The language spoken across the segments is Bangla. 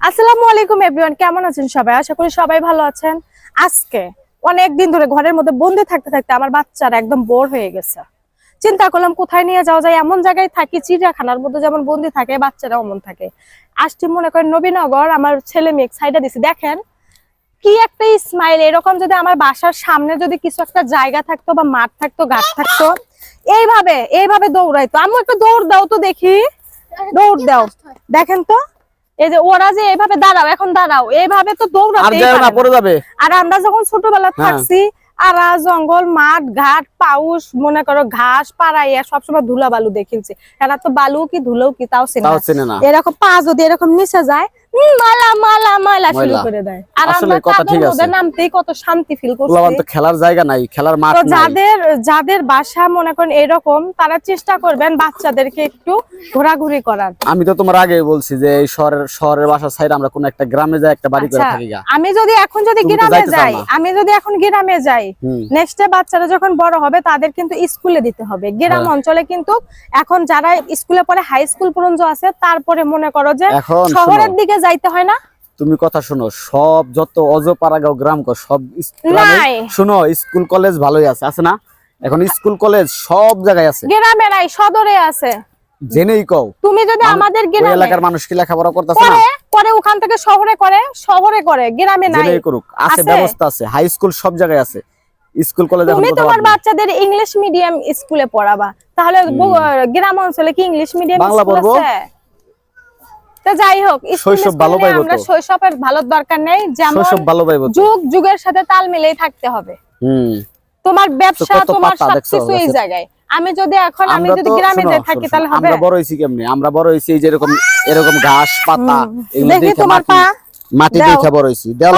আসসালামু আলাইকুম এভরিওয়ান, কেমন আছেন সবাই? আশা করি সবাই ভালো আছেন। আজকে অনেক দিন ধরে ঘরের মধ্যে বন্দি থাকতে থাকতে আমার বাচ্চারা একদম বোর হয়ে গেছে। চিন্তা করলাম কোথায় নিয়ে যাওয়া যায়। এমন জায়গায় থাকি, চিড়িয়াখানার মধ্যে যেমন বন্দি থাকে, বাচ্চারা অমন থাকে। আসছি মনে করেন নবীনগর, আমার ছেলে মেয়ে সাইডে দিছি। দেখেন কি একটা স্মাইল। এরকম যদি আমার বাসার সামনে যদি কিছু একটা জায়গা থাকতো বা মাঠ থাকতো, গাছ থাকতো, এইভাবে এইভাবে দৌড়াইতো। আমি একটা দৌড় দাও তো দেখি, দৌড় দাও। দেখেন তো, এই যে ওরা যে এইভাবে দাঁড়াও, এখন দাঁড়াও, এইভাবে তো দৌড়াতেই পারে। আর আমরা যখন ছোটবেলা থাকছি, আর জঙ্গল, মাঠ, ঘাট, পাউস, মনে করো ঘাস পাড়াইয়া সবসময় ধুলা বালু দেখেছি। এরা তো বালু কি ধুলো কি তাও চেনে না। এরকম পা যদি এরকম নিচে যায়, মালা মালা মালা শুরু করে দেয়। আর আমরা কাদের মধ্যে নামতেই কত শান্তি ফিল করছি। খেলার জায়গা নাই, খেলার মাঠ নাই। যাদের বাসা মনে করেন এরকম, তারা চেষ্টা করবেন বাচ্চাদেরকে একটু ঘোরাঘুরি করার। আমি তো তোমার আগে বলছি যে এই শহরের বাসা সাইড আমরা কোন একটা গ্রামে যাই, একটা বাড়ি করে থাকি। আমি যদি এখন গ্রামে যাই, নেক্সট ডে বাচ্চারা যখন বড় হবে তাদের কিন্তু স্কুলে দিতে হবে। গ্রাম অঞ্চলে কিন্তু এখন যারা স্কুলে পড়ে, হাই স্কুল পর্যন্ত আছে, তারপরে মনে করো যে শহরের দিকে যাইতে হয় না। তুমি কথা শোনো, সব যত অজপাড়াগাঁও গ্রাম সব শোনো, স্কুল কলেজ ভালোই আছে না? এখন স্কুল কলেজ সব জায়গায় আছে, গ্রামে নাই, সদরে আছে। জেনেই কও, তুমি যদি আমাদের গ্রাম এলাকার মানুষ কি লেখাপড়া করতেছে না? করে ওখান থেকে শহরে করে, গ্রামে নাই। জেনেই করুক, আছে, ব্যবস্থা আছে, হাই স্কুল সব জায়গায় আছে। স্কুল কলেজ তুমি তোমার বাচ্চাদের ইংলিশ মিডিয়াম স্কুলে পড়াবা, তাহলে গ্রাম অঞ্চলে কি ইংলিশ মিডিয়াম স্কুল আছে? তো যাই হোক, শৈশব ভালো পাইবো। আমরা শৈশবের ভালো দরকার নেই, যেমন যুগ যুগের সাথে তাল মিলেই থাকতে হবে। তোমার ব্যবসা, তোমার সবকিছু এই জায়গায়। আমি যদি গ্রামে যাই থাকি, তাহলে হবে? আমরা বড় হইছি কেমনে? আমরা বড় হইছি এই যে এরকম ঘাস পাতা, দেখি তোমার পা, মাটি দেখে বড় হইছি। দাও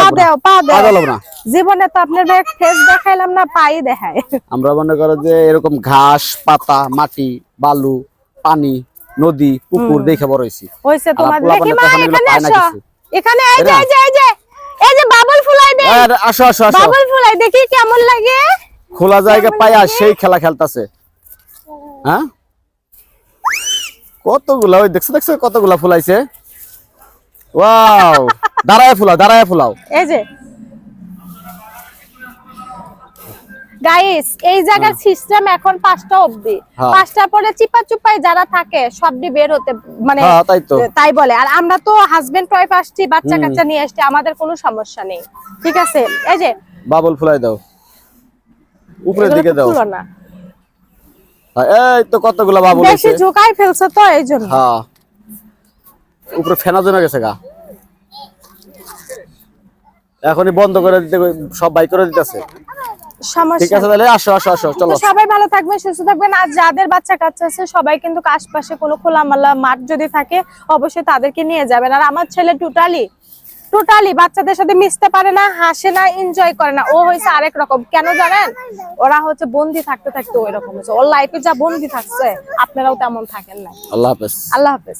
না, জীবনে তো আপনার ফেস দেখাইলাম না, পাই দেখায়। আমরা মনে করো যে এরকম ঘাস পাতা, মাটি, বালু, পানি, নদী, পুকুর দেখে বড় হইছি। হইছে তোমার। দেখি মা, এখানে আসো, এখানে এই যে বাবল ফুলাই দে। আসো আসো আসো, বাবল ফুলাই দেখি কেমন লাগে। খোলা জায়গা পায়া সেই খেলা খেলতাছে। হ্যাঁ, কতগুলা, ওই দেখছো কতগুলা ফুলাইছে। ওয়াও, দাঁড়ায় ফুলাও। এই যে গাইস, এই জায়গার সিস্টেম এখন 5টা অবধি। 5টার পরে চিপা চুপাই যারা থাকে সবটি বের হতে মানে তাই বলে। আর আমরা তো হাজবেন্ড ওয়াইফ আসছি, বাচ্চা কাচ্চা নিয়ে আসছি, আমাদের কোনো সমস্যা নেই। ঠিক আছে, এই যে বাবল ফুলাই দাও, উপরের দিকে দাও। না, এই তো কতগুলা বাবল আছে, বেশি ঝুকাই ফেলছে তো এইজন্য। হ্যাঁ, উপরে ফেনা জমে গেছে গা। এখনই বন্ধ করে দিতে, সব বাই করে দিতেছে। ঠিক আছে, তাহলে আসো আসো আসো, চলো। সবাই ভালো থাকবেন, সুস্থ থাকবেন। আর যাদের বাচ্চা কাচ্চা আছে, সবাই কিন্তু আশপাশে কোনো খোলামেলা মাঠ যদি থাকে, অবশ্যই তাদেরকে নিয়ে যাবেন। আর আমার ছেলে টোটালি বাচ্চাদের সাথে মিশতে পারে না, হাসে না, এনজয় করে না। ও হয়েছে আরেক রকম। কেন জানেন? ওরা হচ্ছে বন্দি থাকতে থাকতে ওই রকম হচ্ছে। ওর লাইফে যা বন্দি থাকছে, আপনারাও তেমন থাকেন না। আল্লাহ হাফেজ। আল্লাহ হাফেজ।